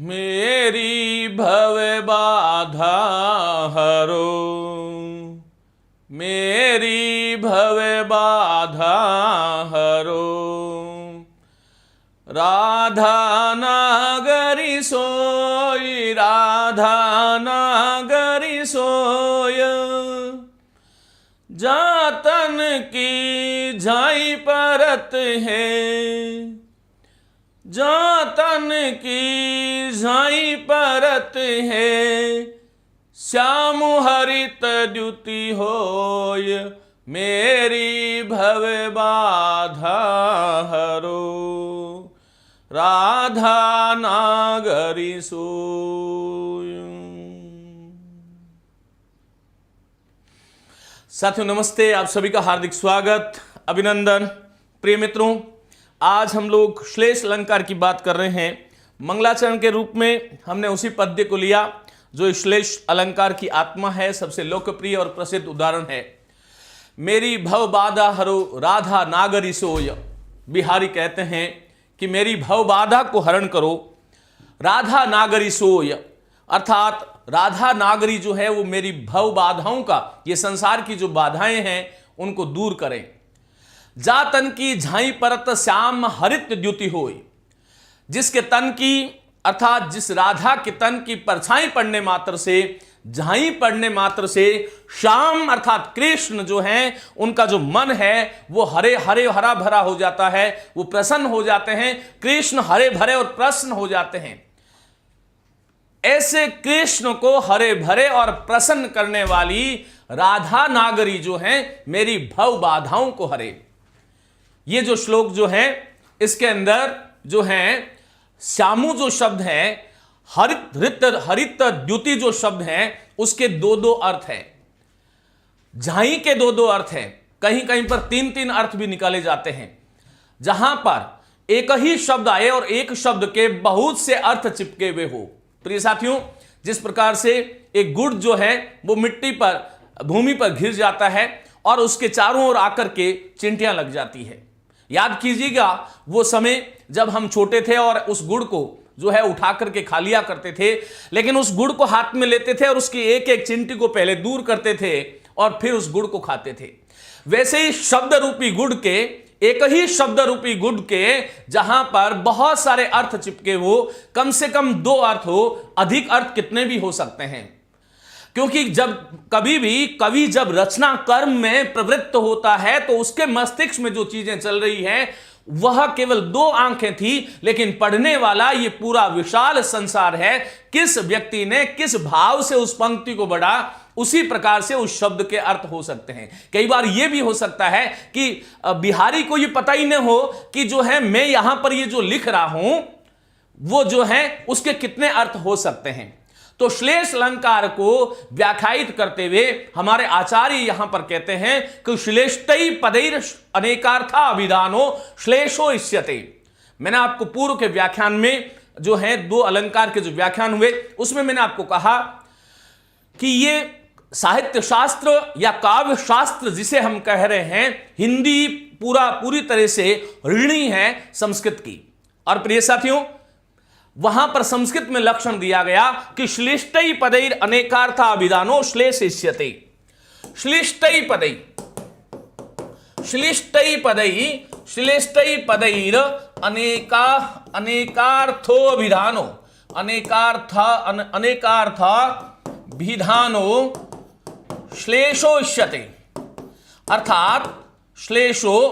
मेरी भव बाधा हरो, मेरी भव बाधा हरो। राधा नागरी सोई, राधा नागरी सोय। जातन की झाई परत है, जातन की झाई परत है। श्याम हरित द्युति होय, मेरी भव बाधा हरो। राधा नागरी सोय। साथियों नमस्ते, आप सभी का हार्दिक स्वागत, अभिनंदन। प्रिय मित्रों, आज हम लोग श्लेष अलंकार की बात कर रहे हैं। मंगलाचरण के रूप में हमने उसी पद्य को लिया जो श्लेष अलंकार की आत्मा है, सबसे लोकप्रिय और प्रसिद्ध उदाहरण है। मेरी भव बाधा हरो, राधा नागरी सोय। बिहारी कहते हैं कि मेरी भव बाधा को हरण करो, राधा नागरी सोय, अर्थात राधा नागरी जो है वो मेरी भव बाधाओं का, ये संसार की जो बाधाएं हैं उनको दूर करें। जा तन की झाई परत श्याम हरित द्युति होय। जिसके तन की, अर्थात जिस राधा के तन की परछाई पड़ने मात्र से, झाई पड़ने मात्र से श्याम अर्थात कृष्ण जो हैं उनका जो मन है वो हरे हरे हरा भरा हो जाता है, वो प्रसन्न हो जाते हैं। कृष्ण हरे भरे और प्रसन्न हो जाते हैं। ऐसे कृष्ण को हरे भरे और प्रसन्न करने वाली राधा नागरी जो है मेरी भव बाधाओं को हरे। ये जो श्लोक जो है इसके अंदर जो है श्यामु जो शब्द है, हरित द्युति जो शब्द है उसके दो दो अर्थ है। झाई के दो दो अर्थ है, कहीं कहीं पर तीन तीन अर्थ भी निकाले जाते हैं। जहां पर एक ही शब्द आए और एक शब्द के बहुत से अर्थ चिपके हुए हो। प्रिय साथियों, जिस प्रकार से एक गुड़ जो है वो मिट्टी पर, भूमि पर घिर जाता है और उसके चारों ओर आकर के चिंटियां लग जाती है। याद कीजिएगा वो समय जब हम छोटे थे और उस गुड़ को जो है उठा करके खा लिया करते थे, लेकिन उस गुड़ को हाथ में लेते थे और उसकी एक एक चिंटी को पहले दूर करते थे और फिर उस गुड़ को खाते थे। वैसे ही शब्द रूपी गुड़ के, एक ही शब्द रूपी गुड़ के जहां पर बहुत सारे अर्थ चिपके हो, कम से कम दो अर्थ हो, अधिक अर्थ कितने भी हो सकते हैं। क्योंकि जब कभी भी कवि जब रचना कर्म में प्रवृत्त होता है तो उसके मस्तिष्क में जो चीजें चल रही हैं वह केवल दो आंखें थी, लेकिन पढ़ने वाला ये पूरा विशाल संसार है। किस व्यक्ति ने किस भाव से उस पंक्ति को पढ़ा, उसी प्रकार से उस शब्द के अर्थ हो सकते हैं। कई बार यह भी हो सकता है कि बिहारी को यह पता ही न हो कि जो है मैं यहां पर ये जो लिख रहा हूं वो जो है उसके कितने अर्थ हो सकते हैं। तो श्लेष अलंकार को व्याख्यायित करते हुए हमारे आचार्य यहां पर कहते हैं कि श्लेष्टै पदैर अनेकार्था अभिधानो श्लेषो इष्यते। मैंने आपको पूर्व के व्याख्यान में जो है दो अलंकार के जो व्याख्यान हुए उसमें मैंने आपको कहा कि ये साहित्य शास्त्र या काव्य शास्त्र जिसे हम कह रहे हैं, हिंदी पूरी तरह से ऋणी है संस्कृत की। और प्रिय साथियों, वहां पर संस्कृत में लक्षण दिया गया कि श्लिष्टै पदैर अनेकार्था अभिधानो श्लेषिष्यते। श्लिष्टै पदै, श्लिष्टै पदै, श्लिष्टै पदैर अनेकार्थो अभिधानो, अनेकार्थ विधानो श्लेषो इष्यते। अर्थात श्लेषः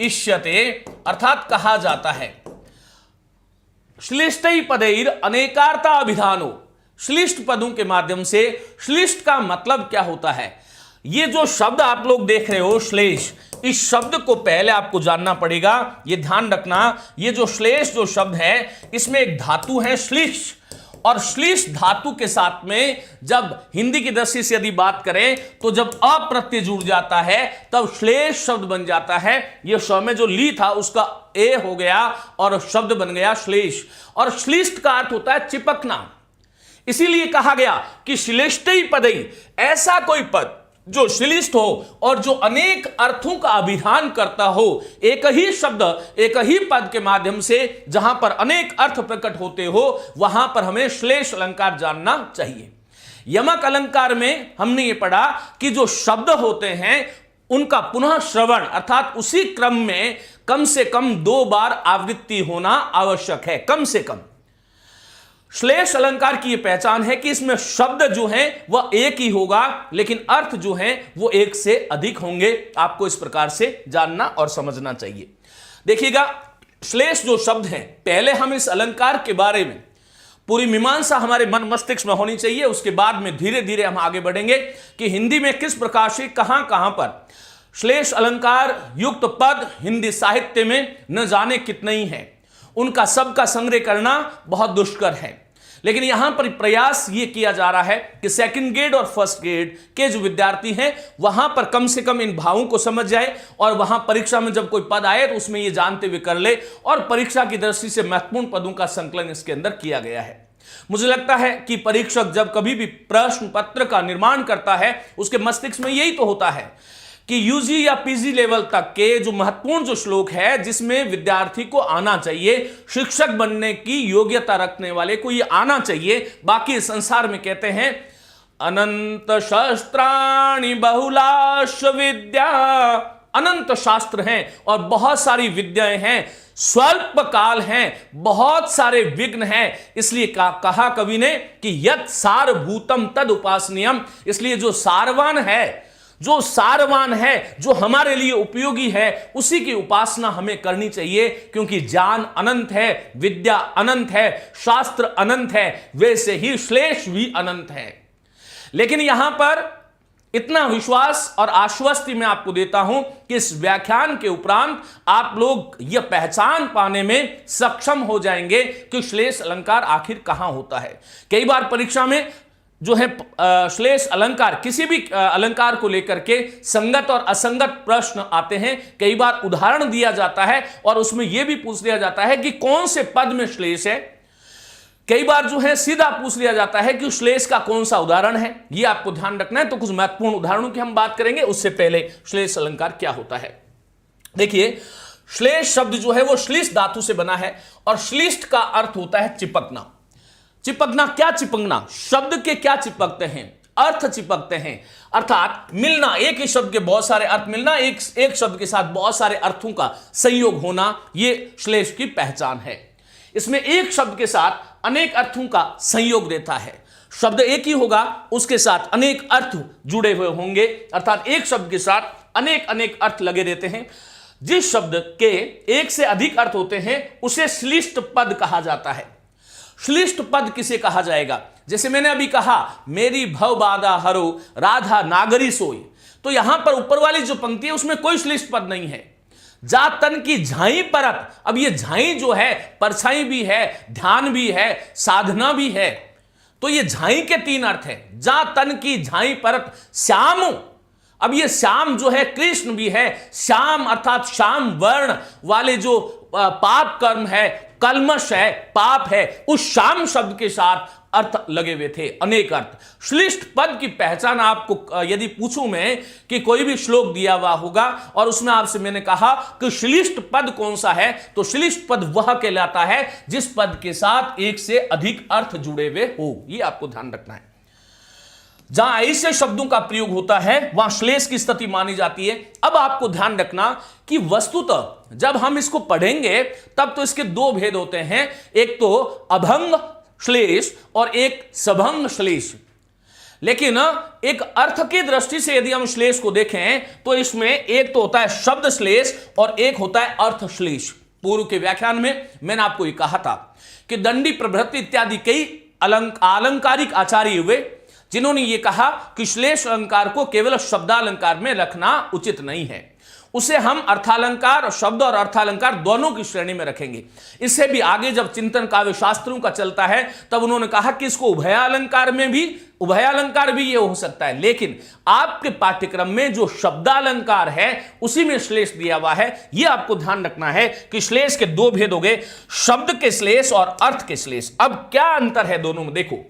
इष्यते, अर्थात कहा जाता है। श्लिष्टै पदैर अनेकार्था अभिधानो, श्लिष्ट पदों के माध्यम से। श्लिष्ट का मतलब क्या होता है? ये जो शब्द आप लोग देख रहे हो श्लेष, इस शब्द को पहले आपको जानना पड़ेगा। ये ध्यान रखना, ये जो श्लेष जो शब्द है इसमें एक धातु है श्लिष, और श्लिष धातु के साथ में जब हिंदी की दृष्टि से यदि बात करें तो जब अप्रत्यय जुड़ जाता है तब श्लेष शब्द बन जाता है। ये श में जो ली था उसका ए हो गया और शब्द बन गया श्लेष। और श्लिष्ट का अर्थ होता है चिपकना। इसीलिए कहा गया कि श्लिष्टै पदै, ऐसा कोई पद जो श्लिष्ट हो और जो अनेक अर्थों का अभिधान करता हो, एक ही शब्द एक ही पद के माध्यम से जहां पर अनेक अर्थ प्रकट होते हो, वहां पर हमें श्लेष अलंकार जानना चाहिए। यमक अलंकार में हमने ये पढ़ा कि जो शब्द होते हैं उनका पुनः श्रवण अर्थात उसी क्रम में कम से कम 2 बार आवृत्ति होना आवश्यक है, कम से कम। श्लेष अलंकार की यह पहचान है कि इसमें शब्द जो हैं वह एक ही होगा, लेकिन अर्थ जो हैं वो एक से अधिक होंगे। आपको इस प्रकार से जानना और समझना चाहिए। देखिएगा, श्लेष जो शब्द हैं, पहले हम इस अलंकार के बारे में पूरी मीमांसा हमारे मन मस्तिष्क में होनी चाहिए। उसके बाद में धीरे धीरे हम आगे बढ़ेंगे कि हिंदी में किस प्रकार से कहां कहां पर श्लेष अलंकार युक्त पद हिंदी साहित्य में न जाने कितने ही हैं। उनका सबका संग्रह करना बहुत दुष्कर है, लेकिन यहां पर प्रयास यह किया जा रहा है कि सेकंड ग्रेड और फर्स्ट ग्रेड के जो विद्यार्थी हैं वहां पर कम से कम इन भावों को समझ जाए और वहां परीक्षा में जब कोई पद आए तो उसमें यह जानते हुए कर ले। और परीक्षा की दृष्टि से महत्वपूर्ण पदों का संकलन इसके अंदर किया गया है। मुझे लगता है कि परीक्षक जब कभी भी प्रश्न पत्र का निर्माण करता है उसके मस्तिष्क में यही तो होता है कि यूजी या पीजी लेवल तक के जो महत्वपूर्ण जो श्लोक है जिसमें विद्यार्थी को आना चाहिए, शिक्षक बनने की योग्यता रखने वाले को ये आना चाहिए। बाकी संसार में कहते हैं अनंत शस्त्राणि बहुलाश विद्या, अनंत शास्त्र हैं और बहुत सारी विद्याएं हैं, स्वल्प काल हैं, बहुत सारे विघ्न हैं। इसलिए कहा कवि ने कि यत् सारभूतम तद उपासनीयम, इसलिए जो सारवान है, जो सारवान है, जो हमारे लिए उपयोगी है, उसी की उपासना हमें करनी चाहिए, क्योंकि ज्ञान अनंत है, विद्या अनंत है, शास्त्र अनंत है, वैसे ही श्लेष भी अनंत है। लेकिन यहां पर इतना विश्वास और आश्वस्ति मैं आपको देता हूं कि इस व्याख्यान के उपरांत आप लोग यह पहचान पाने में सक्षम हो जाएंगे कि श्लेष अलंकार आखिर कहां होता है। कई बार परीक्षा में जो है श्लेष अलंकार, किसी भी अलंकार को लेकर के संगत और असंगत प्रश्न आते हैं। कई बार उदाहरण दिया जाता है और उसमें यह भी पूछ लिया जाता है कि कौन से पद में श्लेष है। कई बार जो है सीधा पूछ लिया जाता है कि श्लेष का कौन सा उदाहरण है। यह आपको ध्यान रखना है। तो कुछ महत्वपूर्ण उदाहरणों की हम बात करेंगे, उससे पहले श्लेष अलंकार क्या होता है। देखिए, श्लेष शब्द जो है वो श्लिष्ट धातु से बना है और श्लिष्ट का अर्थ होता है चिपकना। चिपकना, क्या चिपकना? शब्द के क्या चिपकते हैं? अर्थ चिपकते हैं, अर्थात मिलना, एक ही शब्द के बहुत सारे अर्थ मिलना, एक शब्द के साथ बहुत सारे अर्थों का संयोग होना, यह श्लेष की पहचान है। इसमें एक शब्द के साथ अनेक अर्थों का संयोग रहता है। शब्द एक ही होगा, उसके साथ अनेक अर्थ जुड़े हुए होंगे, अर्थात एक शब्द के साथ अनेक अनेक अर्थ लगे रहते हैं। जिस शब्द के एक से अधिक अर्थ होते हैं उसे श्लिष्ट पद कहा जाता है। श्लिष्ट पद किसे कहा जाएगा? जैसे मैंने अभी कहा, मेरी भव बाधा हरो राधा नागरी सोई, तो यहां पर ऊपर वाली जो पंक्ति है उसमें कोई श्लिष्ट पद नहीं है। जा तन की झाई परत, अब ये झाई जो है परछाई भी है, ध्यान भी है, साधना भी है, तो ये झाई के 3 अर्थ है। जा तन की झाई परत श्याम, अब ये श्याम जो है कृष्ण भी है। श्याम अर्थात श्याम वर्ण वाले जो पाप कर्म है, कलमश है, पाप है, उस श्याम शब्द के साथ अर्थ लगे हुए थे, अनेक अर्थ। श्लिष्ट पद की पहचान आपको यदि पूछूं मैं कि कोई भी श्लोक दिया हुआ होगा और उसमें आपसे मैंने कहा कि श्लिष्ट पद कौन सा है, तो श्लिष्ट पद वह कहलाता है जिस पद के साथ एक से अधिक अर्थ जुड़े हुए हो। यह आपको ध्यान रखना है। जहां ऐसे शब्दों का प्रयोग होता है वहां श्लेष की स्थिति मानी जाती है। अब आपको ध्यान रखना कि वस्तुतः जब हम इसको पढ़ेंगे तब तो इसके 2 भेद होते हैं, एक तो अभंग श्लेष और एक सभंग श्लेष। लेकिन एक अर्थ की दृष्टि से यदि हम श्लेष को देखें तो इसमें एक तो होता है शब्द श्लेष और एक होता है अर्थ श्लेष। पूर्व के व्याख्यान में मैंने आपको यह कहा था कि दंडी, प्रभृति इत्यादि कई आलंकारिक आचार्य हुए जिन्होंने ये कहा कि श्लेष अलंकार को केवल शब्दालंकार में रखना उचित नहीं है, उसे हम अर्थालंकार और शब्द और अर्थालंकार दोनों की श्रेणी में रखेंगे। इससे भी आगे जब चिंतन काव्य शास्त्रों का चलता है तब उन्होंने कहा कि इसको उभयालंकार भी ये हो सकता है, लेकिन आपके पाठ्यक्रम में जो शब्दालंकार है उसी में श्लेष दिया हुआ है। यह आपको ध्यान रखना है कि श्लेष के 2 भेद हो गए, शब्द के श्लेष और अर्थ के श्लेष। अब क्या अंतर है दोनों में? देखो,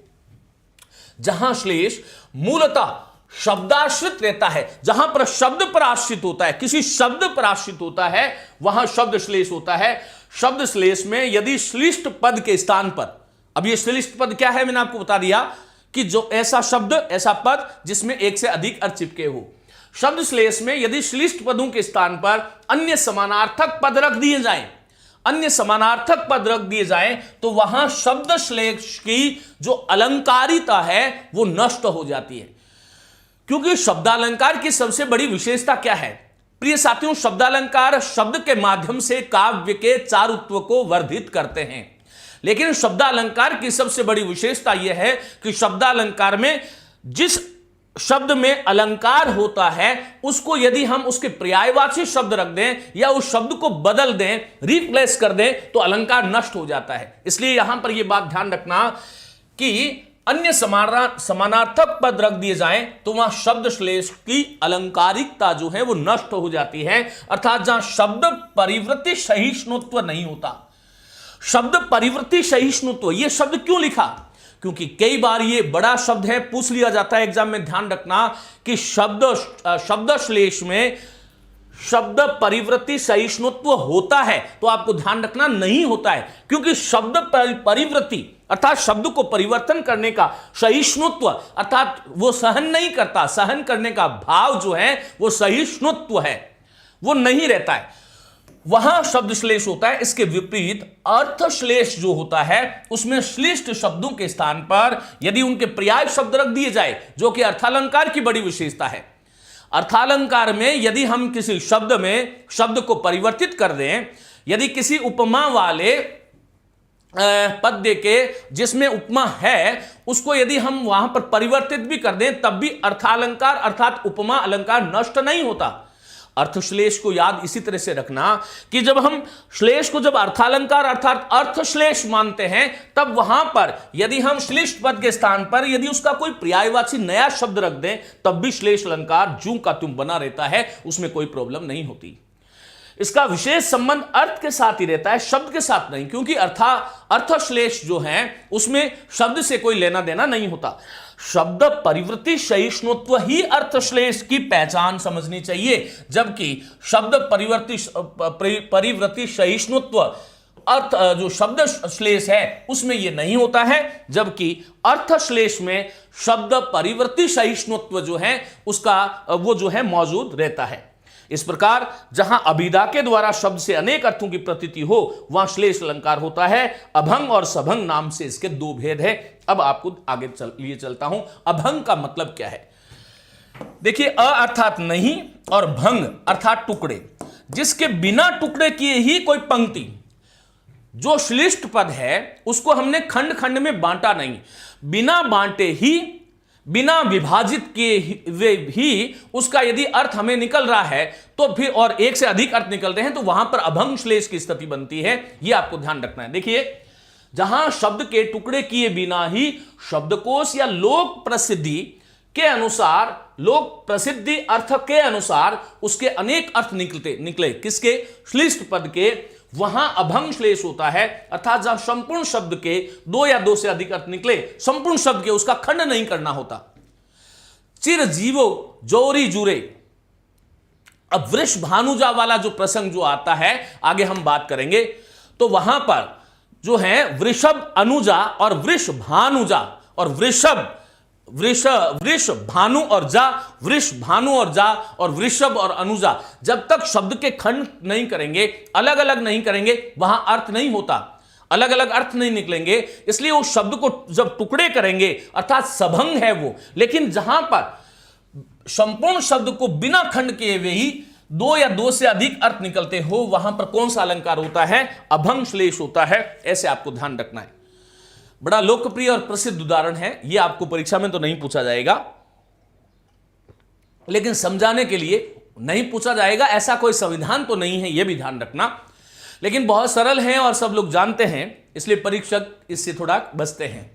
जहां श्लेष मूलतः शब्दाश्रित रहता है। जहां पर शब्द पर आश्रित होता है, किसी शब्द पर आश्रित होता है, वहां शब्द श्लेष होता है। शब्द श्लेष में यदि श्लिष्ट पद के स्थान पर, अब ये श्लिष्ट पद क्या है मैंने आपको बता दिया कि जो ऐसा शब्द, ऐसा पद जिसमें एक से अधिक अर्थ चिपके हो। शब्द श्लेष में यदि श्लिष्ट पदों के स्थान पर अन्य समानार्थक पद रख दिए जाएं, अन्य समानार्थक पद रख दिए जाएं, तो वहां शब्द श्लेष की जो अलंकारिता है वो नष्ट हो जाती है। क्योंकि शब्दालंकार की सबसे बड़ी विशेषता क्या है प्रिय साथियों? शब्दालंकार शब्द के माध्यम से काव्य के चारुत्व को वर्धित करते हैं। लेकिन शब्दालंकार की सबसे बड़ी विशेषता यह है कि शब्दालंकार में जिस शब्द में अलंकार होता है उसको यदि हम उसके पर्यायवाची शब्द रख दें या उस शब्द को बदल दें, रिप्लेस कर दें, तो अलंकार नष्ट हो जाता है। इसलिए यहां पर यह बात ध्यान रखना कि अन्य समानार्थक पद रख दिए जाएं तो वहां शब्द श्लेष की अलंकारिकता जो है वो नष्ट हो जाती है। अर्थात जहां शब्द परिवृत्ति सहिष्णुत्व नहीं होता। शब्द परिवृत्ति सहिष्णुत्व, यह शब्द क्यों लिखा? क्योंकि कई बार ये बड़ा शब्द है, पूछ लिया जाता है एग्जाम में। ध्यान रखना कि शब्द श्लेष में शब्द परिवृत्ति सहिष्णुत्व होता है, तो आपको ध्यान रखना नहीं होता है। क्योंकि शब्द परिवृत्ति अर्थात शब्द को परिवर्तन करने का सहिष्णुत्व अर्थात वो सहन नहीं करता, सहन करने का भाव जो है वो सहिष्णुत्व है, वो नहीं रहता है, वहां शब्द श्लेष होता है। इसके विपरीत अर्थ श्लेष जो होता है उसमें श्लिष्ट शब्दों के स्थान पर यदि उनके पर्याय शब्द रख दिए जाए, जो कि अर्थालंकार की बड़ी विशेषता है। अर्थालंकार में यदि हम किसी शब्द में शब्द को परिवर्तित कर दें, यदि किसी उपमा वाले पद्य के जिसमें उपमा है उसको यदि हम वहां पर परिवर्तित भी कर दें, तब भी अर्थालंकार अर्थात उपमा अलंकार नष्ट नहीं होता। अर्थश्लेष को याद इसी तरह से रखना कि जब हम श्लेष को जब अर्थालंकार अर्थात अर्थश्लेष मानते हैं, तब वहां पर यदि हम श्लिष्ट पद के स्थान पर यदि उसका कोई पर्यायवाची नया शब्द रख दें, तब भी श्लेष अलंकार ज्यों का त्यों बना रहता है, उसमें कोई प्रॉब्लम नहीं होती। इसका विशेष संबंध अर्थ के साथ ही रहता है, शब्द के साथ नहीं। क्योंकि अर्थश्लेष जो है उसमें शब्द से कोई लेना देना नहीं होता। शब्द परिवृत्ति सहिष्णुत्व ही अर्थश्लेष की पहचान समझनी चाहिए, जबकि शब्द परिवृत्ति सहिष्णुत्व अर्थ जो शब्द श्लेष है उसमें यह नहीं होता है, जबकि अर्थश्लेष में शब्द परिवृत्ति सहिष्णुत्व जो है उसका वो जो है मौजूद रहता है। इस प्रकार जहां अभिधा के द्वारा शब्द से अनेक अर्थों की प्रतीति हो वहां श्लेष अलंकार होता है। अभंग और सभंग नाम से इसके दो भेद है। अब आपको आगे लिए चलता हूं। अभंग का मतलब क्या है? देखिए, अ अर्थात नहीं और भंग अर्थात टुकड़े, जिसके बिना टुकड़े किए ही कोई पंक्ति, जो श्लिष्ट पद है उसको हमने खंड खंड में बांटा नहीं, बिना बांटे ही बिना विभाजित किए ही उसका यदि अर्थ हमें निकल रहा है तो फिर और एक से अधिक अर्थ निकल रहे हैं तो वहां पर अभंग श्लेष की स्थिति बनती है। यह आपको ध्यान रखना है। देखिए, जहां शब्द के टुकड़े किए बिना ही शब्दकोश या लोक प्रसिद्धि के अनुसार, लोक प्रसिद्धि अर्थ के अनुसार उसके अनेक अर्थ निकले किसके? श्लिष्ट पद के, वहां अभंग श्लेष होता है। अर्थात जहां संपूर्ण शब्द के दो या दो से अधिक अर्थ निकले, संपूर्ण शब्द के, उसका खंड नहीं करना होता। चिर जीवो जोरी जुरे, अब वृष भानुजा वाला जो प्रसंग जो आता है आगे हम बात करेंगे, तो वहां पर जो है वृषभ अनुजा और वृष भानुजा और वृष भानु और जा, वृष भानु और जा और वृषभ और अनुजा, जब तक शब्द के खंड नहीं करेंगे, अलग अलग नहीं करेंगे, वहां अर्थ नहीं होता, अलग अलग अर्थ नहीं निकलेंगे। इसलिए उस शब्द को जब टुकड़े करेंगे अर्थात सभंग है वो। लेकिन जहां पर संपूर्ण शब्द को बिना खंड किए हुए ही दो या दो से अधिक अर्थ निकलते हो, वहां पर कौन सा अलंकार होता है? अभंग श्लेष होता है। ऐसे आपको ध्यान रखना है। बड़ा लोकप्रिय और प्रसिद्ध उदाहरण है, यह आपको परीक्षा में तो नहीं पूछा जाएगा, लेकिन समझाने के लिए नहीं पूछा जाएगा, ऐसा कोई संविधान तो नहीं है, यह भी ध्यान रखना। लेकिन बहुत सरल है और सब लोग जानते हैं, इसलिए परीक्षक इससे थोड़ा बचते हैं।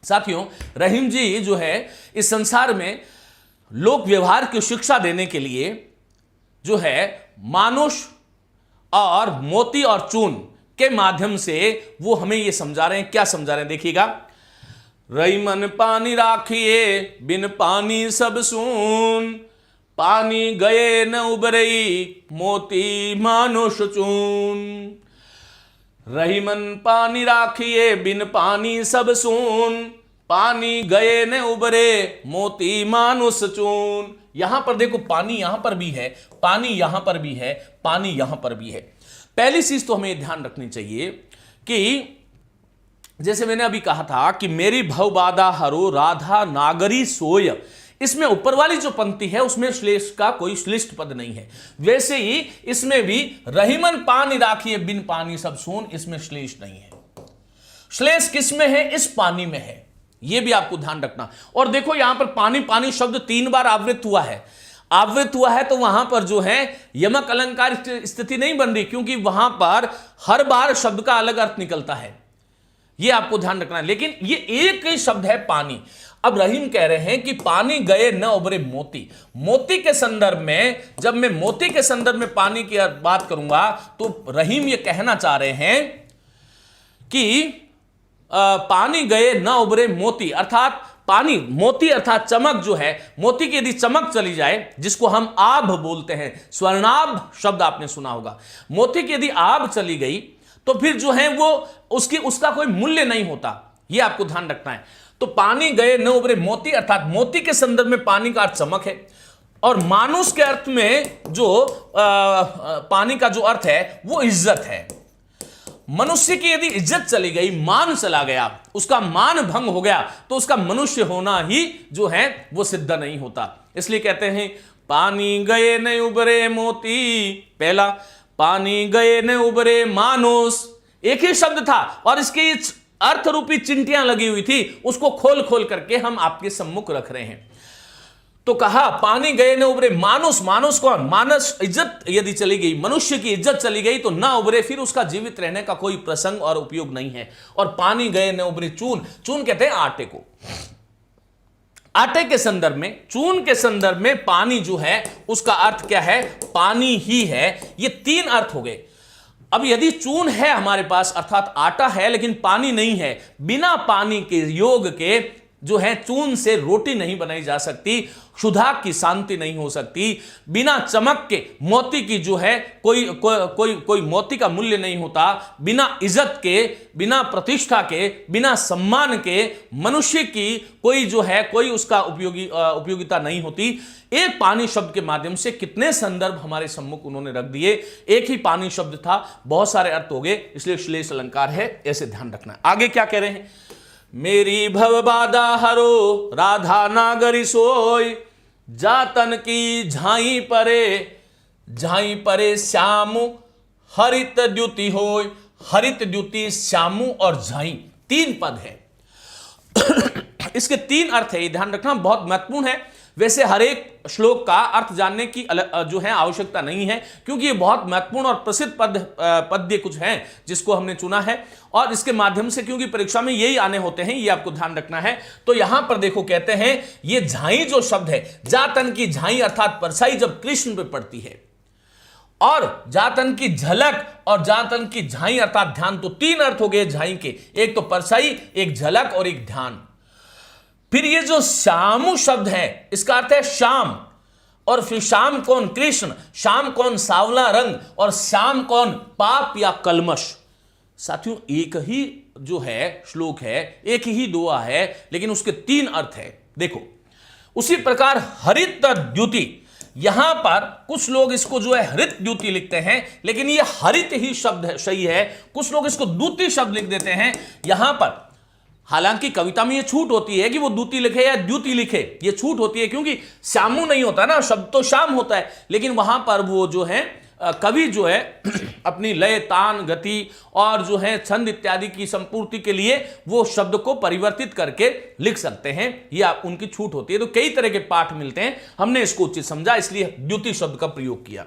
साथियों, रहीम जी जो है इस संसार में लोक व्यवहार की शिक्षा देने के लिए जो है मानुष और मोती और चून के माध्यम से वो हमें ये समझा रहे हैं। क्या समझा रहे हैं? देखिएगा, रही मन पानी राखिए बिन पानी सब सून, पानी गए न उबरई मोती मानुष चून। रही मन पानी राखिए बिन पानी सब सून, पानी गए न उबरे मोती मानुष चून। यहां पर देखो पानी यहां पर भी है, पानी यहां पर भी है, पानी यहां पर भी है। पहली चीज तो हमें ध्यान रखनी चाहिए कि जैसे मैंने अभी कहा था कि मेरी भव बाधा हरो राधा नागरी सोय, इसमें ऊपर वाली जो पंक्ति है उसमें श्लेष का कोई श्लिष्ट पद नहीं है। वैसे ही इसमें भी रहीमन पानी राखिए बिन पानी सब सून, इसमें श्लेष नहीं है। श्लेष किस में है? इस पानी में है, यह भी आपको ध्यान रखना। और देखो यहां पर पानी पानी शब्द 3 बार आवृत हुआ है। आवृत हुआ है तो वहां पर जो है यमक अलंकार स्थिति नहीं बन रही, क्योंकि वहां पर हर बार शब्द का अलग अर्थ निकलता है, यह आपको ध्यान रखना है। लेकिन यह एक ही शब्द है पानी। अब रहीम कह रहे हैं कि पानी गए न उबरे मोती। मोती के संदर्भ में, जब मैं मोती के संदर्भ में पानी की बात करूंगा तो रहीम यह कहना चाह रहे हैं कि पानी गए न उबरे मोती, अर्थात पानी, मोती अर्थात चमक जो है, मोती की यदि चमक चली जाए, जिसको हम आभ बोलते हैं, स्वर्णाभ शब्द आपने सुना होगा, मोती की यदि आभ चली गई तो फिर जो है वो उसका कोई मूल्य नहीं होता, यह आपको ध्यान रखना है। तो पानी गए न उबरे मोती, अर्थात मोती के संदर्भ में पानी का अर्थ चमक है, और मानुष के अर्थ में जो पानी का जो अर्थ है वो इज्जत है। मनुष्य की यदि इज्जत चली गई, मान चला गया, उसका मान भंग हो गया, तो उसका मनुष्य होना ही जो है वो सिद्ध नहीं होता। इसलिए कहते हैं पानी गए न उबरे मोती, पहला पानी गए न उबरे मानुष, एक ही शब्द था और इसकी अर्थ रूपी चिंटियां लगी हुई थी, उसको खोल खोल करके हम आपके सम्मुख रख रहे हैं। तो कहा पानी गए न उबरे मानुष, मानुष कौन? मानस, इज्जत यदि चली गई, मनुष्य की इज्जत चली गई तो ना उबरे, फिर उसका जीवित रहने का कोई प्रसंग और उपयोग नहीं है। और पानी गए न उबरे चून, चून कहते हैं आटे को, आटे के संदर्भ में, चून के संदर्भ में पानी जो है उसका अर्थ क्या है? पानी ही है। ये 3 अर्थ हो गए। अब यदि चून है हमारे पास, अर्थात आटा है लेकिन पानी नहीं है, बिना पानी के योग के जो है चून से रोटी नहीं बनाई जा सकती, क्षुधा की शांति नहीं हो सकती, बिना चमक के मोती की जो है कोई मोती का मूल्य नहीं होता, बिना इज्जत के, बिना प्रतिष्ठा के, बिना सम्मान के मनुष्य की कोई जो है कोई उसका उपयोगिता नहीं होती। एक पानी शब्द के माध्यम से कितने संदर्भ हमारे सम्मुख उन्होंने रख दिए। एक ही पानी शब्द था, बहुत सारे अर्थ हो गए, इसलिए श्लेष अलंकार है, ऐसे ध्यान रखना है। आगे क्या कह रहे हैं? मेरी भव बाधा हरो राधा नागरी सोय, जातन की झाई परे श्यामु हरित द्युति होय। हरित द्युति, श्यामु और झाई 3 पद है। इसके 3 अर्थ है, ये ध्यान रखना बहुत महत्वपूर्ण है। वैसे हर एक श्लोक का अर्थ जानने की जो है आवश्यकता नहीं है, क्योंकि ये बहुत महत्वपूर्ण और प्रसिद्ध पद्य कुछ हैं जिसको हमने चुना है, और इसके माध्यम से क्योंकि परीक्षा में यही आने होते हैं, ये आपको ध्यान रखना है। तो यहां पर देखो कहते हैं ये झाई जो शब्द है, जातन की झाई अर्थात परछाई जब कृष्ण पे पड़ती है, और जातन की झलक और जातन की झाई अर्थात ध्यान, तो 3 अर्थ हो गए झाई के, एक तो परछाई, एक झलक और एक ध्यान। फिर ये जो श्यामु शब्द है, इसका अर्थ है श्याम, और फिर श्याम कौन? कृष्ण। श्याम कौन? सावला रंग। और श्याम कौन? पाप या कलमश। साथियों एक ही जो है श्लोक है, एक ही दुआ है, लेकिन उसके 3 अर्थ है। देखो उसी प्रकार हरित द्युति, यहां पर कुछ लोग इसको जो है हरित द्युति लिखते हैं, लेकिन ये हरित ही शब्द है, सही है। कुछ लोग इसको द्युति शब्द लिख देते हैं यहां पर। हालांकि कविता में ये छूट होती है कि वो द्युति लिखे या द्युति लिखे, ये छूट होती है, क्योंकि श्यामु नहीं होता ना, शब्द तो श्याम होता है, लेकिन वहां पर वो जो है कवि जो है अपनी लय, तान, गति और जो है छंद इत्यादि की संपूर्ति के लिए वो शब्द को परिवर्तित करके लिख सकते हैं, ये आप उनकी छूट होती है। तो कई तरह के पाठ मिलते हैं, हमने इसको उचित समझा, इसलिए द्युति शब्द का प्रयोग किया।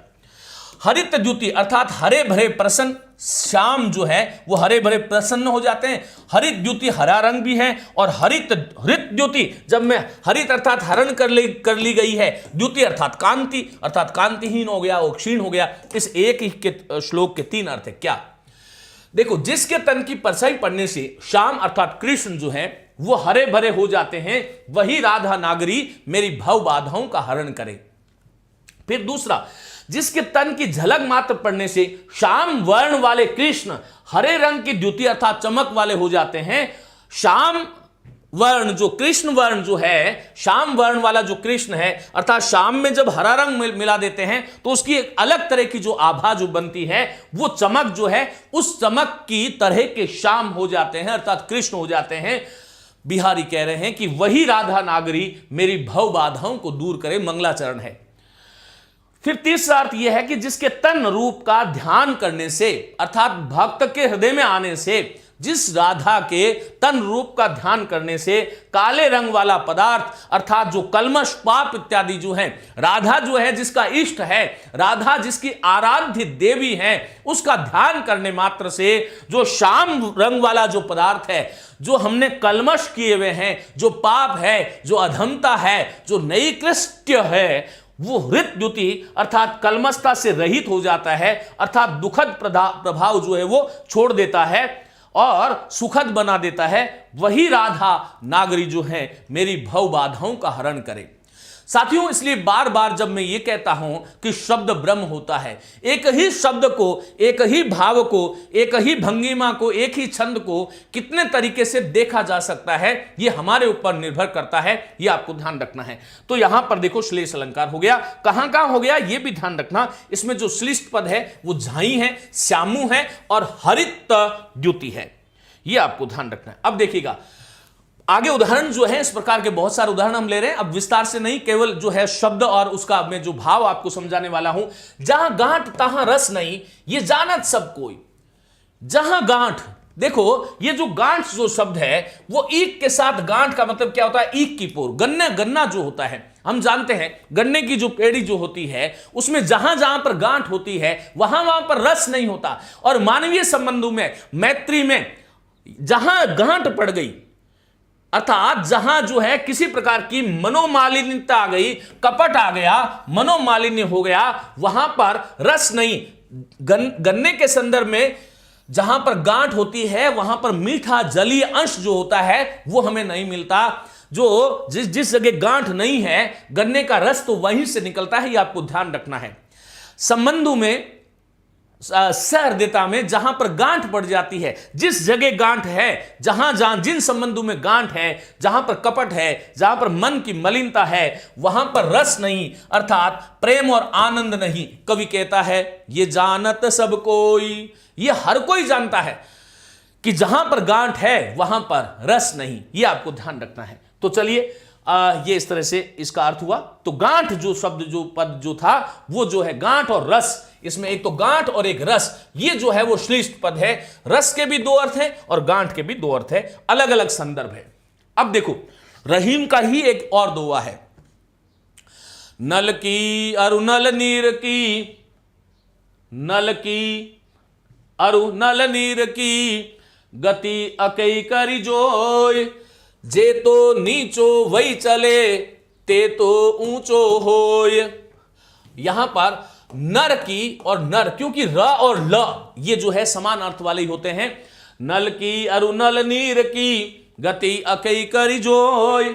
हरित द्युति अर्थात हरे भरे प्रसन्न, श्याम जो है वो हरे भरे प्रसन्न हो जाते हैं। हरित द्युति हरा रंग भी है, और हरित द्युति जब में हरित अर्थात हरण कर ली गई है, द्युति अर्थात कांति, अर्थात कांतिहीन हो गया, वो क्षीण हो गया। इस एक ही के श्लोक के 3 अर्थ है। क्या? देखो, जिसके तन की परछाई पड़ने से श्याम अर्थात कृष्ण जो है वो हरे भरे हो जाते हैं, वही राधा नागरी मेरी भव बाधाओं का हरण करे। फिर दूसरा, जिसके तन की झलक मात्र पड़ने से श्याम वर्ण वाले कृष्ण हरे रंग की द्युति अर्थात चमक वाले हो जाते हैं। श्याम वर्ण जो कृष्ण वर्ण जो है, श्याम वर्ण वाला जो कृष्ण है अर्थात श्याम में जब हरा रंग मिला देते हैं तो उसकी एक अलग तरह की जो आभा जो बनती है, वो चमक जो है उस चमक की तरह के श्याम हो जाते हैं अर्थात कृष्ण हो जाते हैं। बिहारी कह रहे हैं कि वही राधा नागरी मेरी भव बाधाओं को दूर करे, मंगलाचरण है। फिर तीसरा अर्थ यह है कि जिसके तन रूप का ध्यान करने से अर्थात भक्त के हृदय में आने से, जिस राधा के तन रूप का ध्यान करने से काले रंग वाला पदार्थ अर्थात जो कलमश पाप इत्यादि जो है, राधा जो है जिसका इष्ट है, राधा जिसकी आराध्य देवी है, उसका ध्यान करने मात्र से जो श्याम रंग वाला जो पदार्थ है, जो हमने कलमश किए हुए हैं, जो पाप है, जो अधमता है, जो नैकृष्ट है, वो हृत द्युति अर्थात कलमशता से रहित हो जाता है अर्थात दुखद प्रभाव जो है वो छोड़ देता है और सुखद बना देता है। वही राधा नागरी जो है मेरी भव बाधाओं का हरण करे। साथियों, इसलिए बार बार जब मैं ये कहता हूं कि शब्द ब्रह्म होता है, एक ही शब्द को, एक ही भाव को, एक ही भंगिमा को, एक ही छंद को कितने तरीके से देखा जा सकता है, ये हमारे ऊपर निर्भर करता है, ये आपको ध्यान रखना है। तो यहां पर देखो श्लेष अलंकार हो गया, कहां कहां हो गया ये भी ध्यान रखना। इसमें जो श्लिष्ट पद है वो झाई है, श्यामु है और हरित द्युति है, ये आपको ध्यान रखना है। अब देखिएगा आगे उदाहरण जो है, इस प्रकार के बहुत सारे उदाहरण हम ले रहे हैं। अब विस्तार से नहीं, केवल जो है शब्द और उसका मैं जो भाव आपको समझाने वाला हूं। जहां गांठ तहां रस नहीं, ये जानत सब कोई। जहां गांठ, देखो ये जो गांठ जो शब्द है वो ईक के साथ, गांठ का मतलब क्या होता है, ईक की पोर, गन्ना जो होता है, हम जानते हैं गन्ने की जो पेड़ी जो होती है उसमें जहां जहां पर गांठ होती है वहां वहां पर रस नहीं होता। और मानवीय संबंधों में, मैत्री में जहां गांठ पड़ गई अर्थात जहां जो है किसी प्रकार की मनोमालिन्यता आ गई, कपट आ गया, मनोमालिन्य हो गया, वहां पर रस नहीं। गन्ने के संदर्भ में जहां पर गांठ होती है वहां पर मीठा जलीय अंश जो होता है वो हमें नहीं मिलता। जो जिस जगह गांठ नहीं है, गन्ने का रस तो वहीं से निकलता है, ये आपको ध्यान रखना है। संबंधों में, सहृदयता में जहां पर गांठ पड़ जाती है, जिस जगह गांठ है, जहां जिन संबंधों में गांठ है, जहां पर कपट है, जहां पर मन की मलिनता है, वहां पर रस नहीं अर्थात प्रेम और आनंद नहीं। कवि कहता है ये जानत सब कोई, ये हर कोई जानता है कि जहां पर गांठ है वहां पर रस नहीं, ये आपको ध्यान रखना है। तो चलिए ये इस तरह से इसका अर्थ हुआ। तो गांठ जो शब्द जो पद जो था वो जो है गांठ और रस, इसमें एक तो गांठ और एक रस, ये जो है वो श्लिष्ट पद है। रस के भी दो अर्थ हैं और गांठ के भी दो अर्थ है, अलग अलग संदर्भ है। अब देखो रहीम का ही एक और दोहा है, नल की अरु नल नीर की, नल की अरु नल नीर की, गति अकई करी जोय, जे तो नीचो वही चले, ते तो ऊंचो होय। यहां पर नर की और नर, क्योंकि र और ल ये जो है समान अर्थ वाले ही होते हैं। नल की अरु नल नीर की, गति अकई करी जोय,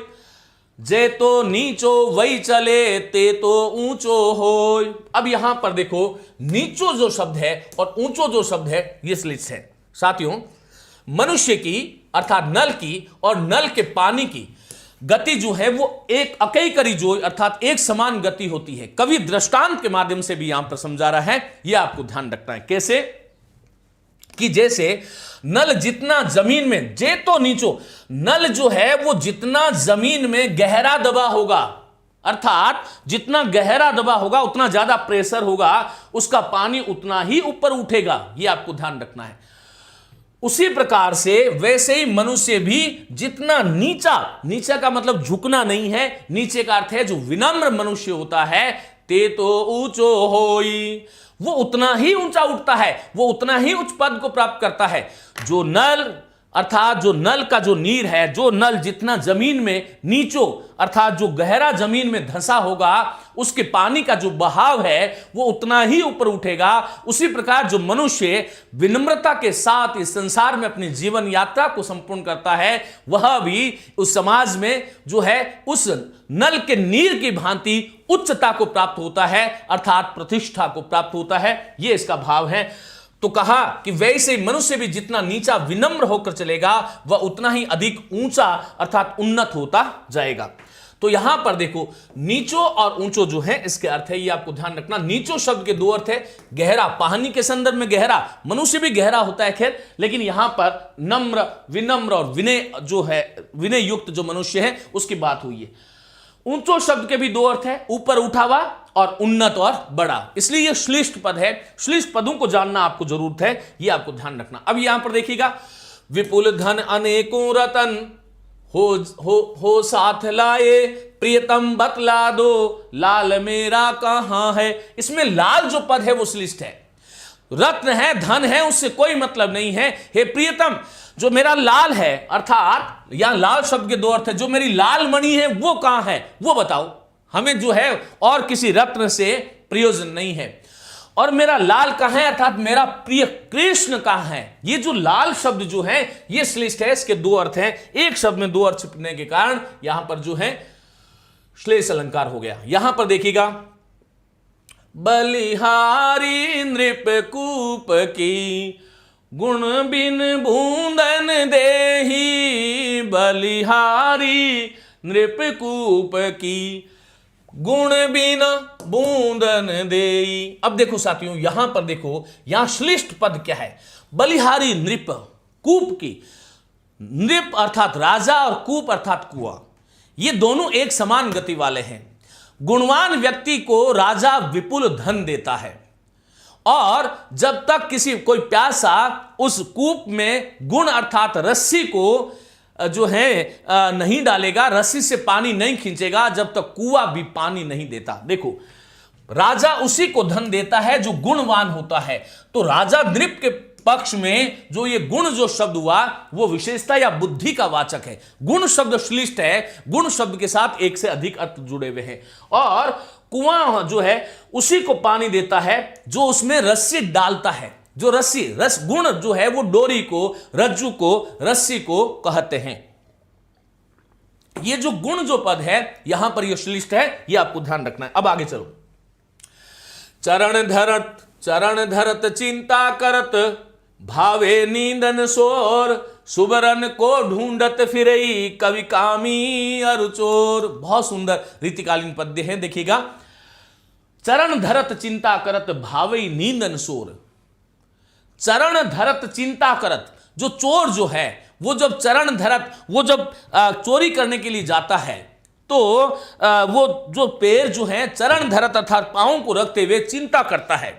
जे तो नीचो वही चले, ते तो ऊंचो होय। अब यहां पर देखो नीचो जो शब्द है और ऊंचो जो शब्द है ये श्लिष्ट है। साथियों, मनुष्य की अर्थात नल की और नल के पानी की गति जो है वो एक अकई करी जोय अर्थात एक समान गति होती है। कवि दृष्टांत के माध्यम से भी यहां पर समझा रहा है, यह आपको ध्यान रखना है। कैसे कि जैसे नल जितना जमीन में, जे तो नीचो, नल जो है वो जितना जमीन में गहरा दबा होगा अर्थात जितना गहरा दबा होगा उतना ज्यादा प्रेशर होगा, उसका पानी उतना ही ऊपर उठेगा, यह आपको ध्यान रखना है। उसी प्रकार से वैसे ही मनुष्य भी जितना नीचा, नीचा का मतलब झुकना नहीं है, नीचे का अर्थ है जो विनम्र मनुष्य होता है, ते तो ऊंचो होई, वो उतना ही ऊंचा उठता है, वो उतना ही उच्च पद को प्राप्त करता है। जो नल अर्थात जो नल का जो नीर है, जो नल जितना जमीन में नीचो अर्थात जो गहरा जमीन में धंसा होगा, उसके पानी का जो बहाव है वो उतना ही ऊपर उठेगा। उसी प्रकार जो मनुष्य विनम्रता के साथ इस संसार में अपनी जीवन यात्रा को संपूर्ण करता है, वह भी उस समाज में जो है उस नल के नीर की भांति उच्चता को प्राप्त होता है, अर्थात प्रतिष्ठा को प्राप्त होता है। यह इसका भाव है। तो कहा कि वैसे मनुष्य भी जितना नीचा विनम्र होकर चलेगा, वह उतना ही अधिक ऊंचा अर्थात उन्नत होता जाएगा। तो यहां पर देखो, नीचो और ऊंचो जो है इसके अर्थ है, ये आपको ध्यान रखना। नीचो शब्द के दो अर्थ है, गहरा, पानी के संदर्भ में गहरा, मनुष्य भी गहरा होता है खैर, लेकिन यहां पर नम्र, विनम्र और विनय जो है, विनय युक्त जो मनुष्य है उसकी बात हुई है। ऊंचो शब्द के भी दो अर्थ है, ऊपर उठा हुआ और उन्नत और बड़ा, इसलिए यह श्लिष्ट पद है। श्लिष्ट पदों को जानना आपको जरूरत है, यह आपको ध्यान रखना। अब यहां पर देखिएगा, विपुल धन अनेकों रतन हो साथ लाए, प्रियतम बतला दो लाल मेरा कहां है। इसमें लाल जो पद है वो श्लिष्ट है। रत्न है, धन है, उससे कोई मतलब नहीं है। हे प्रियतम, जो मेरा लाल है, अर्थात यहां लाल शब्द के दो अर्थ है, जो मेरी लाल मणि है वो कहां है, वो बताओ हमें, जो है और किसी रत्न से प्रयोजन नहीं है। और मेरा लाल कहां है, अर्थात मेरा प्रिय कृष्ण कहां है। ये जो लाल शब्द जो है ये श्लिष्ट है। इसके दो अर्थ हैं, एक शब्द में दो अर्थ छिपने के कारण यहां पर जो है श्लेष अलंकार हो गया। यहां पर देखिएगा, बलिहारी नृपकूप की गुण बिन बूंदन देही, बलिहारी नृपकूप की गुण बिन बूंदन देई। अब देखो साथियों, यहां पर देखो, यहां श्लिष्ट पद क्या है, बलिहारी नृप, कूप की, नृप अर्थात राजा और कूप अर्थात कुआं, ये दोनों एक समान गति वाले हैं। गुणवान व्यक्ति को राजा विपुल धन देता है, और जब तक कोई प्यासा उस कूप में गुण अर्थात रस्सी को जो है नहीं डालेगा, रस्सी से पानी नहीं खींचेगा, जब तक कुआं भी पानी नहीं देता। देखो, राजा उसी को धन देता है जो गुणवान होता है। तो राजा नृप के पक्ष में जो ये गुण जो शब्द हुआ वो विशेषता या बुद्धि का वाचक है। गुण शब्द श्लिष्ट है, गुण शब्द के साथ एक से अधिक अर्थ जुड़े हुए हैं। और कुआं जो है उसी को पानी देता है जो उसमें रस्सी डालता है। जो रस्सी, रस गुण जो है वो डोरी को, रज्जू को, रस्सी को कहते हैं। ये जो गुण जो पद है यहां पर ये श्लिष्ट है, ये आपको ध्यान रखना है। अब आगे चलो, चरण धरत चिंता करत, भावे नींदन सोर, सुबरन को ढूंढत फिरई, कवि कामी अरुचोर। बहुत सुंदर रीतिकालीन पद्य है, देखिएगा। चरण धरत चिंता करत, भावई नींदन सोर। चरण धरत चिंता करत, जो चोर जो है वो जब चरण धरत, वो जब चोरी करने के लिए जाता है तो वो जो पैर जो है चरण धरत अर्थात पांवों को रखते हुए चिंता करता है,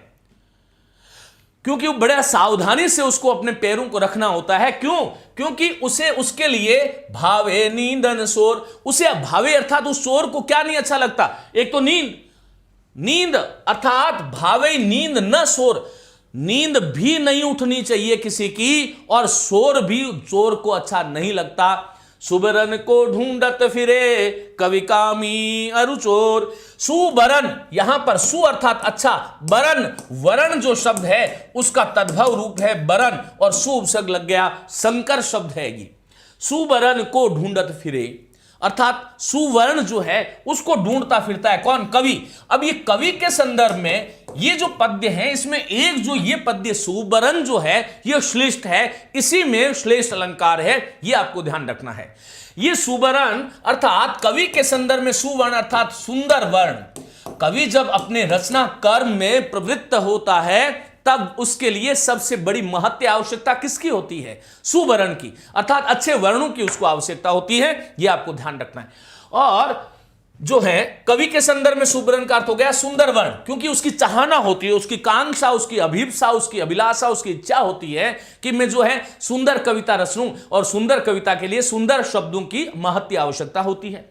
क्योंकि वो बड़ा सावधानी से उसको अपने पैरों को रखना होता है। क्यों? क्योंकि उसे, उसके लिए भावे नींदन सोर, उसे भावे अर्थात उस चोर को क्या नहीं अच्छा लगता, एक तो नींद अर्थात भावे नींद न सोर, नींद भी नहीं उठनी चाहिए किसी की, और शोर भी चोर को अच्छा नहीं लगता। सुबरन को ढूंढत फिरे, कवि कामी अरुचोर। सुबरन, यहां पर सु अर्थात अच्छा, बरन, वरण जो शब्द है उसका तद्भव रूप है बरन, और सु उपसर्ग लग गया, संकर शब्द है ये। सुबरन को ढूंढत फिरे अर्थात सुवर्ण जो है उसको ढूंढता फिरता है कौन? कवि। अब ये कवि के संदर्भ में ये जो पद्य है, इसमें एक जो ये पद्य सुबरन जो है ये श्लिष्ट है, इसी में श्लेष अलंकार है, ये आपको ध्यान रखना है। ये सुबरन अर्थात कवि के संदर्भ में सुवर्ण अर्थात सुंदर वर्ण। कवि जब अपने रचना कर्म में प्रवृत्त होता है तब उसके लिए सबसे बड़ी महत्व आवश्यकता किसकी होती है? सुवर्ण की, अर्थात अच्छे वर्णों की उसको आवश्यकता होती है, यह आपको ध्यान रखना है। और जो है कवि के संदर्भ में सुवर्ण का अर्थ हो गया सुंदर वर्ण, क्योंकि उसकी चाहना होती है, उसकी कांक्षा, उसकी अभिप्सा, उसकी अभिलाषा, उसकी इच्छा होती है कि मैं जो है सुंदर कविता रचूं, और सुंदर कविता के लिए सुंदर शब्दों की महत्व आवश्यकता होती है।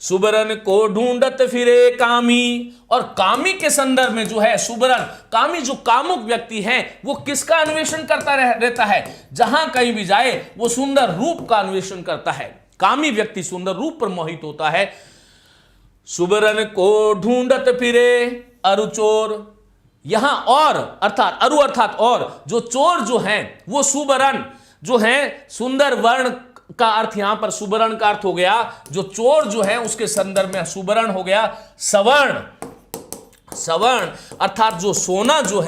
सुबरन को ढूंढत फिरे कामी, और कामी के संदर्भ में जो है सुबरन, कामी जो कामुक व्यक्ति है वो किसका अन्वेषण करता रहता है? जहां कहीं भी जाए वो सुंदर रूप का अन्वेषण करता है। कामी व्यक्ति सुंदर रूप पर मोहित होता है। सुबरन को ढूंढत फिरे अरु चोर, यहां और अर्थात अरु अर्थात और, जो चोर जो हैं वो सुबरन जो है सुंदर वर्ण का अर्थ यहां पर सुबरण का अर्थ हो गया, जो चोर जो है उसके संदर्भ में सुबरण हो गया सवर्ण। सवर्ण अर्थात जो सोना जो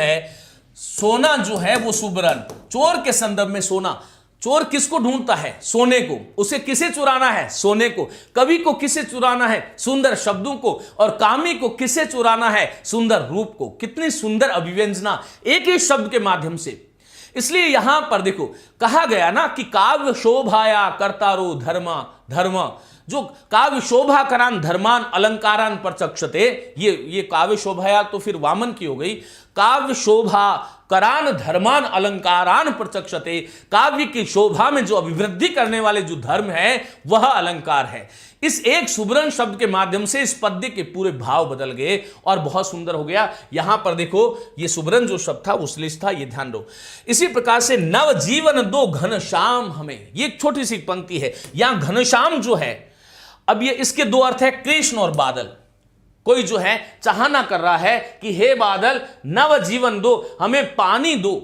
है वो सुबरण, चोर के संदर्भ में सोना। चोर किसको ढूंढता है? सोने को। उसे किसे चुराना है? सोने को। कवि को किसे चुराना है? सुंदर शब्दों को। और कामी को किसे चुराना है? सुंदर रूप को। कितनी सुंदर अभिव्यंजना एक ही शब्द के माध्यम से। इसलिए यहां पर देखो कहा गया ना कि काव्य शोभाया कर्तारो धर्म, जो काव्य शोभा करान धर्मान अलंकारान प्रचक्षते, ये काव्य शोभाया तो फिर वामन की हो गई। काव्य शोभा करान धर्मान अलंकारान प्रचक्षते, काव्य की शोभा में जो अभिवृद्धि करने वाले जो धर्म है वह अलंकार है। इस एक सुबरन शब्द के माध्यम से इस पद्य के पूरे भाव बदल गए और बहुत सुंदर हो गया। यहां पर देखो ये सुबरन जो शब्द था वो श्लेष था, ये ध्यान दो। इसी प्रकार से नव जीवन दो घनश्याम हमें, ये एक छोटी सी पंक्ति है। यहां घनश्याम जो है, अब ये इसके दो अर्थ है, कृष्ण और बादल। कोई जो है चाहना कर रहा है कि हे बादल नव जीवन दो, हमें पानी दो।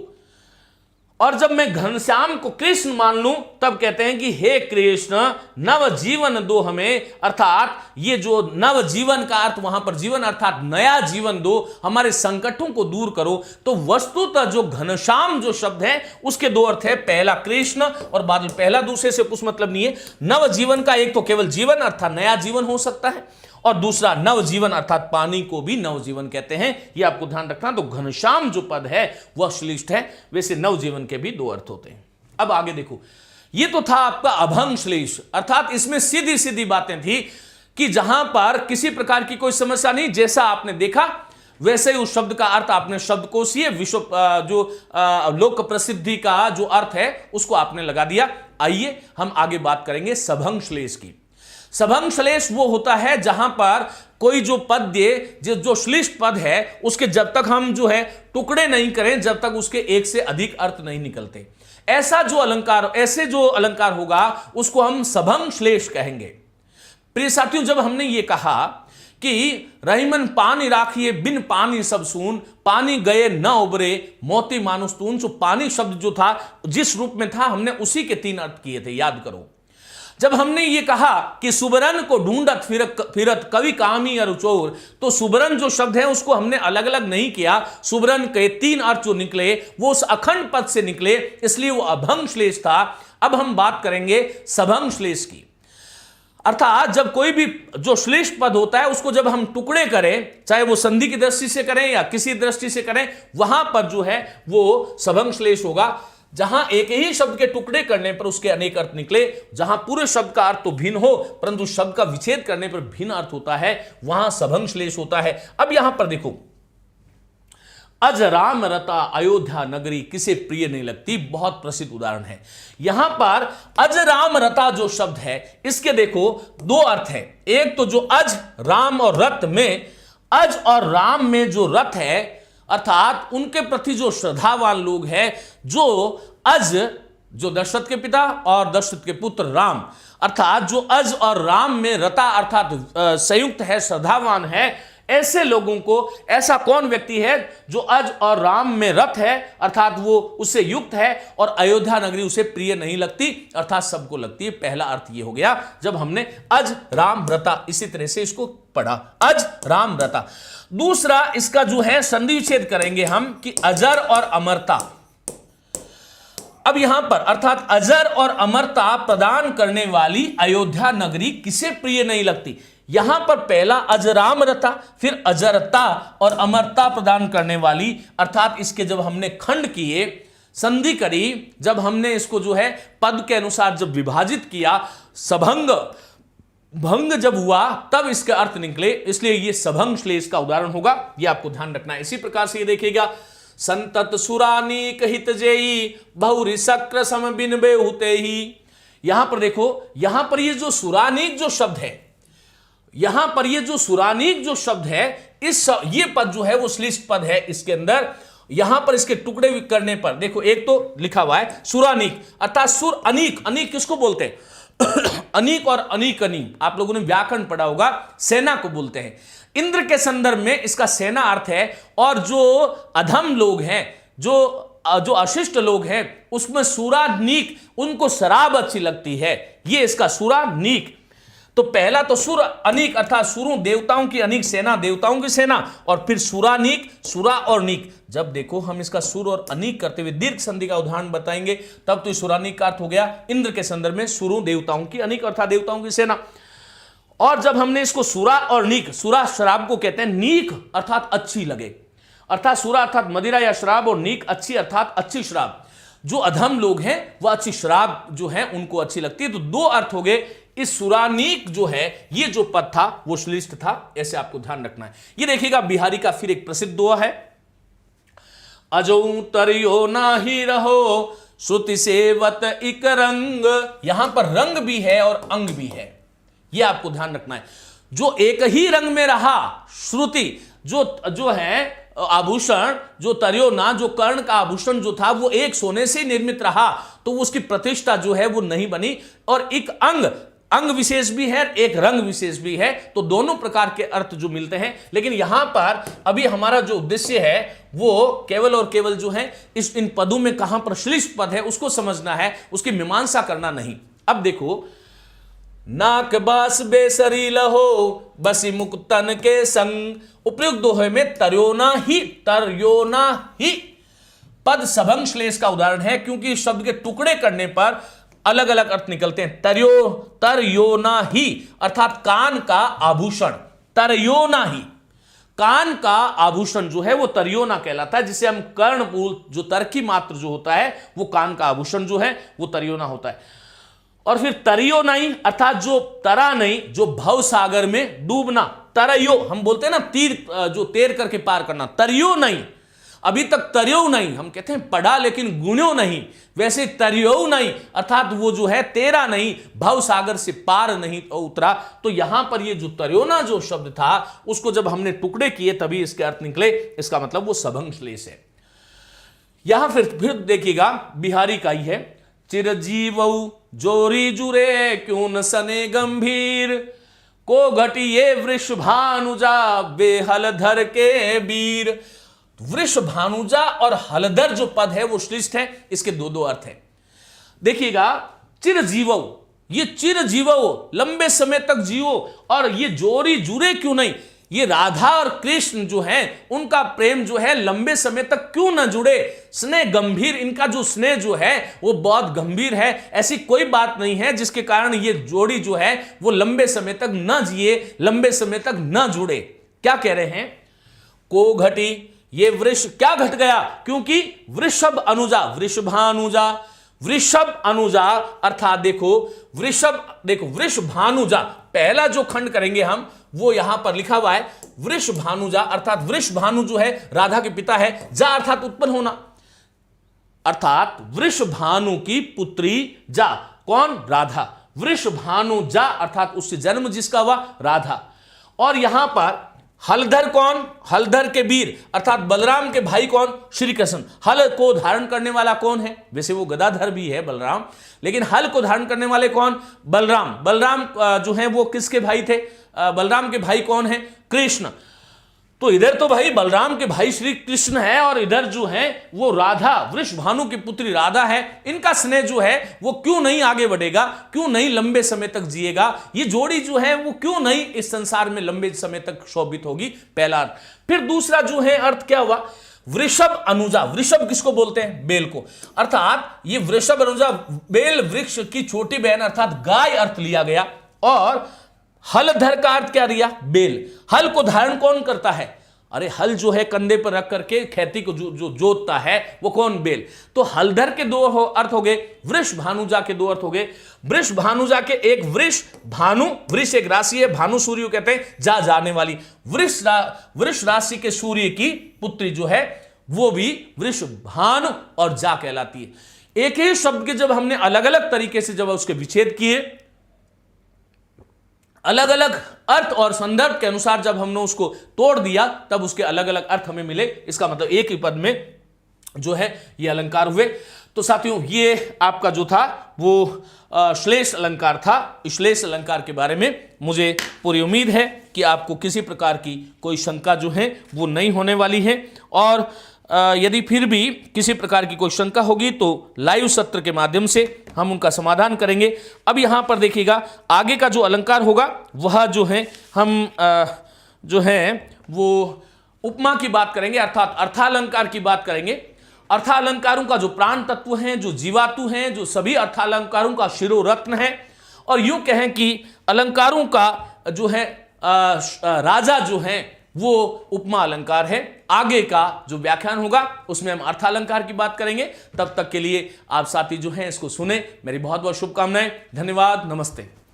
और जब मैं घनश्याम को कृष्ण मान लूं तब कहते हैं कि हे कृष्ण नव जीवन दो हमें, अर्थात ये जो नव जीवन का अर्थ वहां पर जीवन अर्थात नया जीवन दो, हमारे संकटों को दूर करो। तो वस्तुतः जो घनश्याम जो शब्द है उसके दो अर्थ है, पहला कृष्ण और बादल। पहला दूसरे से कुछ मतलब नहीं है। नव जीवन का एक तो केवल जीवन अर्थात नया जीवन हो सकता है, और दूसरा नवजीवन अर्थात पानी को भी नवजीवन कहते हैं। ये आपको ध्यान रखना। तो घनश्याम जो पद है वह श्लिष्ट है, वैसे नवजीवन के भी दो अर्थ होते हैं। अब आगे देखो, ये तो था आपका अभंग श्लेष, अर्थात इसमें सीधी सीधी बातें थी कि जहां पर किसी प्रकार की कोई समस्या नहीं, जैसा आपने देखा वैसे ही उस शब्द का अर्थ आपने शब्दकोशीय विश्व जो लोक प्रसिद्धि का जो अर्थ है उसको आपने लगा दिया। आइए हम आगे बात करेंगे सभंग श्लेष की। सभंग श्लेष वो होता है जहां पर कोई जो पद्य जो श्लिष्ट पद है उसके जब तक हम जो है टुकड़े नहीं करें, जब तक उसके एक से अधिक अर्थ नहीं निकलते, ऐसे जो अलंकार होगा उसको हम सभंग श्लेष कहेंगे। प्रिय साथियों, जब हमने ये कहा कि रहीमन पानी राखिए बिन पानी सब सून, पानी गए न उबरे मोती मानुस तून, जो पानी शब्द जो था जिस रूप में था हमने उसी के तीन अर्थ किए थे, याद करो। जब हमने ये कहा कि सुबरन को ढूंढत फिरत कवि कामी और चोर, तो सुबरन जो शब्द है उसको हमने अलग अलग नहीं किया। सुबरन के तीन अर्थ जो निकले वो उस अखंड पद से निकले, इसलिए वो अभंग श्लेष था। अब हम बात करेंगे सभंग श्लेष की। अर्थात जब कोई भी जो श्लिष्ट पद होता है उसको जब हम टुकड़े करें, चाहे वो संधि की दृष्टि से करें या किसी दृष्टि से करें, वहां पर जो है वो सभंग श्लेष होगा। जहां एक ही शब्द के टुकड़े करने पर उसके अनेक अर्थ निकले, जहां पूरे शब्द का अर्थ तो भिन्न हो परंतु शब्द का विच्छेद करने पर भिन्न अर्थ होता है, वहां सभंग श्लेष होता है। अब यहां पर देखो, अज राम रता अयोध्या नगरी किसे प्रिय नहीं लगती, बहुत प्रसिद्ध उदाहरण है। यहां पर अज राम रता जो शब्द है इसके देखो दो अर्थ है। एक तो जो अज राम और रत में, अज और राम में जो रत है अर्थात उनके प्रति जो श्रद्धावान लोग हैं, जो अज जो दशरथ के पिता और दशरथ के पुत्र राम, अर्थात जो अज और राम में रता अर्थात संयुक्त है, श्रद्धावान है, ऐसे लोगों को, ऐसा कौन व्यक्ति है जो अज और राम में रत है अर्थात वो उससे युक्त है और अयोध्या नगरी उसे प्रिय नहीं लगती, अर्थात सबको लगती है। पहला अर्थ ये हो गया जब हमने अज राम रता इसी तरह से इसको पढ़ा, अज राम रता। दूसरा इसका जो है संधि विच्छेद करेंगे हम कि अजर और अमरता। अब यहां पर अर्थात अजर और अमरता प्रदान करने वाली अयोध्या नगरी किसे प्रिय नहीं लगती। यहां पर पहला अजरामरता, फिर अजरता और अमरता प्रदान करने वाली, अर्थात इसके जब हमने खंड किए, संधि करी, जब हमने इसको जो है पद के अनुसार जब विभाजित किया, सभंग भंग जब हुआ तब इसके अर्थ निकले, इसलिए यह सभंग श्लेष का उदाहरण होगा। यह आपको ध्यान रखना है। इसी प्रकार से ये देखिएगा, संतत सुरानीक हित जेई बहुरी शक्र सम बिन बेहुते ही। यहां पर देखो, यहां पर ये जो सुरानीक जो शब्द है यहां पर ये जो सुरानीक जो शब्द है, ये पद जो है वो श्लिष्ट पद है इसके अंदर। यहां पर इसके टुकड़े करने पर देखो, एक तो लिखा हुआ है सुरानीक अर्थात सुर अनीक। अनीक किसको बोलते हैं? अनीक और अनीक अनीक आप लोगों ने व्याकरण पढ़ा होगा, सेना को बोलते हैं। इंद्र के संदर्भ में इसका सेना अर्थ है, और जो अधम लोग हैं, जो अशिष्ट लोग हैं, उसमें सुरानीक, उनको शराब अच्छी लगती है, ये इसका सुरानीक। तो पहला तो सुर अनीक अर्थात सुरों देवताओं की अनीक सेना, देवताओं की सेना, और फिर सुरानीक, सुरा और नीक। जब देखो हम इसका सुर और अनीक करते हुए दीर्घ संधि का उदाहरण बताएंगे, तब तो सुरानीक का अर्थ हो गया इंद्र के संदर्भ में सुरों देवताओं की अनीक अर्थात देवताओं की सेना। और जब हमने इसको सुरा और नीक, सुरा शराब को कहते हैं, नीक अर्थात अच्छी लगे, अर्थात सुरा अर्थात मदिरा या शराब, और नीक अच्छी अर्थात अच्छी शराब। जो अधम लोग हैं वह अच्छी शराब जो है उनको अच्छी लगती है। तो दो अर्थ हो गए। इस सुरानीक जो है, ये जो पद था वो श्लिष्ट था, ऐसे आपको ध्यान रखना है। ये देखिएगा बिहारी का फिर एक प्रसिद्ध दोहा है, अजो तरियो नाही रहो श्रुति सेवत इक रंग। यहां पर रंग भी है और अंग भी है, ये आपको ध्यान रखना है। जो एक ही रंग में रहा, श्रुति जो है आभूषण, जो तरियो ना, जो कर्ण का आभूषण जो था वो एक सोने से निर्मित रहा, तो उसकी प्रतिष्ठा जो है वो नहीं बनी। और एक अंग विशेष भी है, एक रंग विशेष भी है, तो दोनों प्रकार के अर्थ जो मिलते हैं। लेकिन यहां पर अभी हमारा जो उद्देश्य है वो केवल और केवल जो है इन पदों में कहां पर श्लिष्ट पद है उसको समझना है, उसकी मीमांसा करना नहीं। अब देखो, नाक बास बेसरी लहो बसी मुक्तन के संग। उपयुक्त दोहे में तर्योना ही पद सभंग श्लेष का उदाहरण है, क्योंकि इस शब्द के टुकड़े करने पर अलग अलग अर्थ निकलते हैं। तर्योना ही अर्थात कान का आभूषण, तर्योना ही कान का आभूषण जो है वो तर्योना कहलाता है, जिसे हम कर्णपूल जो तर्की मात्र जो होता है वो कान का आभूषण जो है वो तर्योना होता है। और फिर तरियो नहीं अर्थात जो तरा नहीं, जो भव सागर में डूबना। तरयो हम बोलते हैं ना, तीर जो तैर करके पार करना, तरियो नहीं। अभी तक तरियो नहीं हम कहते हैं पढ़ा लेकिन गुण्यो नहीं, वैसे तरियो नहीं अर्थात वो जो है तेरा नहीं, भव सागर से पार नहीं उतरा। तो यहां पर ये जो तरियोना जो शब्द था उसको जब हमने टुकड़े किए तभी इसके अर्थ निकले, इसका मतलब वो सभंग श्लेष है। यहां फिर देखिएगा बिहारी का ही है, चिरजीवऊ जोरी जुरे क्यों न सने गंभीर, को घटिए वृषभानुजा वे हलधर के वीर। वृषभानुजा और हलधर जो पद है वो श्लिष्ट है, इसके दो अर्थ है। देखिएगा, चिरजीवऊ, ये चिरजीवऊ लंबे समय तक जियो, और ये जोरी जुरे क्यों नहीं, ये राधा और कृष्ण जो हैं उनका प्रेम जो है लंबे समय तक क्यों न जुड़े। स्नेह गंभीर, इनका जो स्नेह जो है वो बहुत गंभीर है, ऐसी कोई बात नहीं है जिसके कारण ये जोड़ी जो है वो लंबे समय तक न जिए, लंबे समय तक न जुड़े। क्या कह रहे हैं, को घटी, ये वृष क्या घट गया, क्योंकि वृषभ अनुजा, वृषभानुजा, वृषभ अनुजा अर्थात देखो वृषभानुजा, पहला जो खंड करेंगे हम वो यहां पर लिखा हुआ है वृषभानुजा अर्थात वृषभानु जो है राधा के पिता है, जा अर्थात उत्पन्न होना, अर्थात वृषभानु की पुत्री जा, कौन, राधा। वृषभानुजा अर्थात उससे जन्म जिसका हुआ, राधा। और यहां पर हलधर कौन, हलधर के वीर अर्थात बलराम के भाई कौन, श्री कृष्ण। हल को धारण करने वाला कौन है, वैसे वो गदाधर भी है बलराम, लेकिन हल को धारण करने वाले कौन, बलराम। बलराम जो है वो किसके भाई थे, बलराम के भाई कौन है, कृष्ण। तो इधर तो भाई बलराम के भाई श्री कृष्ण है, और इधर जो है वो राधा, वृषभानु की पुत्री राधा है। इनका स्नेह जो है वो क्यों नहीं आगे बढ़ेगा, क्यों नहीं लंबे समय तक जिएगा, ये जोड़ी जो है वो क्यों नहीं इस संसार में लंबे समय तक शोभित होगी, पहला अर्थ। फिर दूसरा जो है अर्थ क्या हुआ, वृषभ अनुजा। वृषभ किसको बोलते हैं, बेल को, अर्थात ये वृषभ अनुजा बेल वृक्ष की छोटी बहन अर्थात गाय अर्थ लिया गया। और हलधर का अर्थ क्या दिया, बेल। हल को धारण कौन करता है, अरे हल जो है कंधे पर रख करके खेती को जो जोतता है वो कौन, बेल। तो हलधर के दो अर्थ हो गए, वृषभानुजा के दो अर्थ हो गए। वृषभानुजा के एक वृष भानु, वृष एक राशि है, भानु सूर्य कहते हैं, जा जाने वाली। वृष राशि के सूर्य की पुत्री जो है वो भी वृषभानु और जा कहलाती है। एक ही शब्द के जब हमने अलग अलग तरीके से जब उसके विच्छेद किए, अलग अलग अर्थ और संदर्भ के अनुसार जब हमने उसको तोड़ दिया तब उसके अलग अलग अर्थ हमें मिले। इसका मतलब एक ही पद में जो है ये अलंकार हुए। तो साथियों, ये आपका जो था वो श्लेष अलंकार था। श्लेष अलंकार के बारे में मुझे पूरी उम्मीद है कि आपको किसी प्रकार की कोई शंका जो है वो नहीं होने वाली है। और यदि फिर भी किसी प्रकार की कोई शंका होगी तो लाइव सत्र के माध्यम से हम उनका समाधान करेंगे। अब यहाँ पर देखिएगा, आगे का जो अलंकार होगा वह जो है हम जो है वो उपमा की बात करेंगे, अर्थात अर्थालंकार की बात करेंगे। अर्थालंकारों का जो प्राण तत्व हैं, जो जीवातु हैं, जो सभी अर्थालंकारों का शिरोरत्न है, और यूं कहें कि अलंकारों का जो है राजा जो है वो उपमा अलंकार है। आगे का जो व्याख्यान होगा उसमें हम अर्थालंकार की बात करेंगे। तब तक के लिए आप साथी जो हैं इसको सुने। मेरी बहुत बहुत शुभकामनाएं। धन्यवाद। नमस्ते।